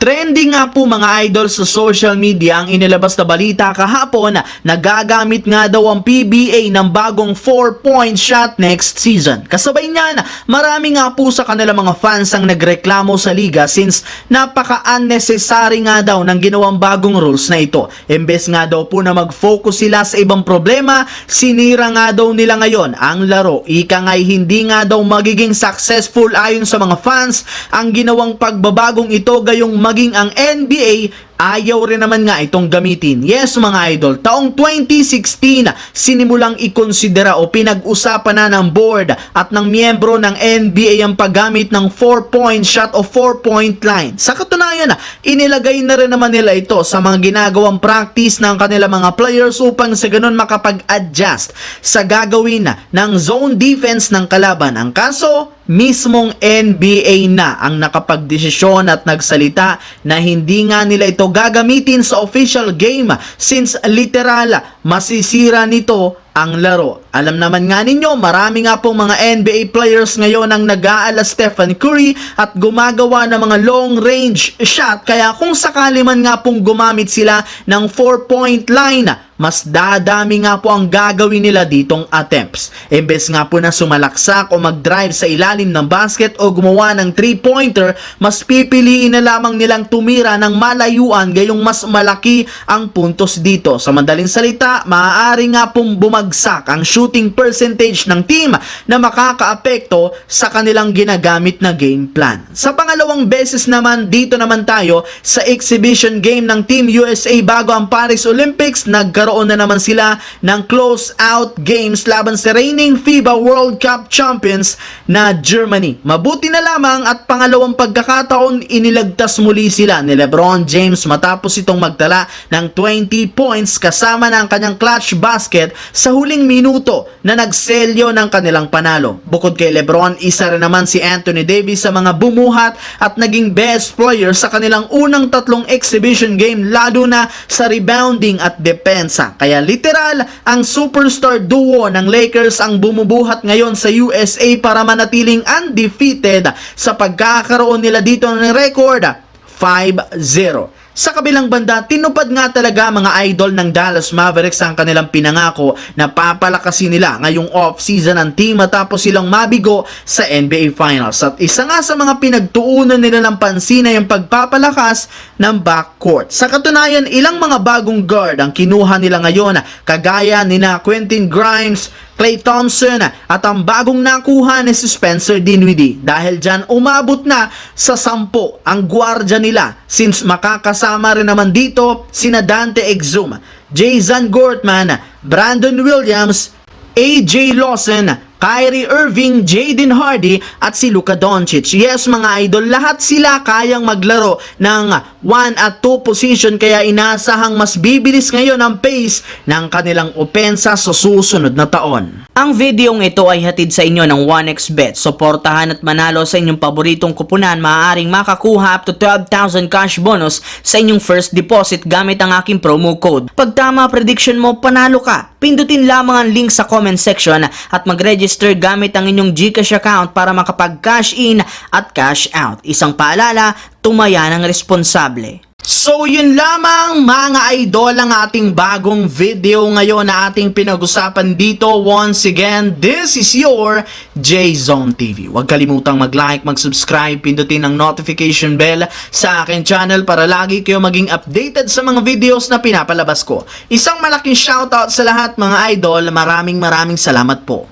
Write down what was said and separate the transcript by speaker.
Speaker 1: Trending nga po mga idol sa social media ang inilabas na balita kahapon na nagagamit nga daw ang PBA ng bagong 4-point shot next season. Kasabay niyan, marami nga po sa kanila mga fans ang nagreklamo sa liga since napaka-unnecessary nga daw ng ginawang bagong rules na ito. Imbes nga daw po na mag-focus sila sa ibang problema, sinira nga daw nila ngayon ang laro. Ika nga'y hindi nga daw magiging successful ayon sa mga fans ang ginawang pagbabagong ito gayong maging ang NBA ayaw rin naman nga itong gamitin. Yes mga idol, taong 2016 sinimulang ikonsidera o pinag-usapan na ng board at ng miyembro ng NBA ang paggamit ng 4-point shot o 4-point line. Sa katunayan, inilagay na rin naman nila ito sa mga ginagawang practice ng kanila mga players upang sa ganun makapag-adjust sa gagawin ng zone defense ng kalaban. Ang kaso, mismong NBA na ang nakapagdesisyon at nagsalita na hindi nga nila ito gagamitin sa official game since literal masisira nito ang laro. Alam naman nga ninyo, marami nga pong mga NBA players ngayon ang nag-aala Stephen Curry at gumagawa ng mga long range shot, kaya kung sakali man nga pong gumamit sila ng 4-point line, mas dadami nga po ang gagawin nila ditong attempts. Imbes nga po na sumalaksak o mag-drive sa ilalim ng basket o gumawa ng 3-pointer, mas pipiliin na lamang nilang tumira ng malayuan gayong mas malaki ang puntos dito. Sa madaling salita, maaari nga pong bumagsak ang shooting percentage ng team na makakaapekto sa kanilang ginagamit na game plan. Sa pangalawang beses naman, dito naman tayo sa exhibition game ng Team USA bago ang Paris Olympics. Nagkaroon na naman sila ng close-out games laban sa reigning FIBA World Cup champions na Germany. Mabuti na lamang at pangalawang pagkakataon inilagtas muli sila ni LeBron James matapos itong magtala ng 20 points kasama ng kanyang clutch basket sa huling minuto na nagselyo ng kanilang panalo. Bukod kay LeBron, isa rin naman si Anthony Davis sa mga bumuhat at naging best player sa kanilang unang tatlong exhibition game, lalo na sa rebounding at depensa. Kaya literal, ang superstar duo ng Lakers ang bumubuhat ngayon sa USA para manatiling undefeated sa pagkakaroon nila dito ng record 5-0. Sa kabilang banda, tinupad nga talaga mga idol ng Dallas Mavericks ang kanilang pinangako na papalakasin nila ngayong off-season ang team matapos silang mabigo sa NBA Finals. At isa nga sa mga pinagtuunan nila ng pansin ay yung pagpapalakas ng backcourt. Sa katunayan, ilang mga bagong guard ang kinuha nila ngayon kagaya nina Quentin Grimes, Klay Thompson at ang bagong nakuha ni si Spencer Dinwiddie. Dahil dyan, umabot na sa 10 ang gwardya nila since makakasama rin naman dito sina Dante Exum, Jason Gortman, Brandon Williams, AJ Lawson, Kyrie Irving, Jaden Hardy at si Luka Doncic. Yes mga idol, lahat sila kayang maglaro ng 1 at 2 position kaya inaasahang mas bibilis ngayon ang pace ng kanilang opensa sa susunod na taon. Ang videong ito ay hatid sa inyo ng 1xBet. Suportahan at manalo sa inyong paboritong kupunan. Maaaring makakuha up to 12,000 cash bonus sa inyong first deposit gamit ang aking promo code. Pag tama prediction mo, panalo ka. Pindutin lamang ang link sa comment section at mag-register gamit ang inyong GCash account para makapag-cash in at cash out. Isang paalala, tumaya ng responsable. So yun lamang mga idol ang ating bagong video ngayon na ating pinag-usapan dito. Once again, this is your J-Zone TV. Huwag kalimutang mag-like, mag-subscribe, pindutin ang notification bell sa aking channel para lagi kayo maging updated sa mga videos na pinapalabas ko. Isang malaking shoutout sa lahat mga idol. Maraming salamat po.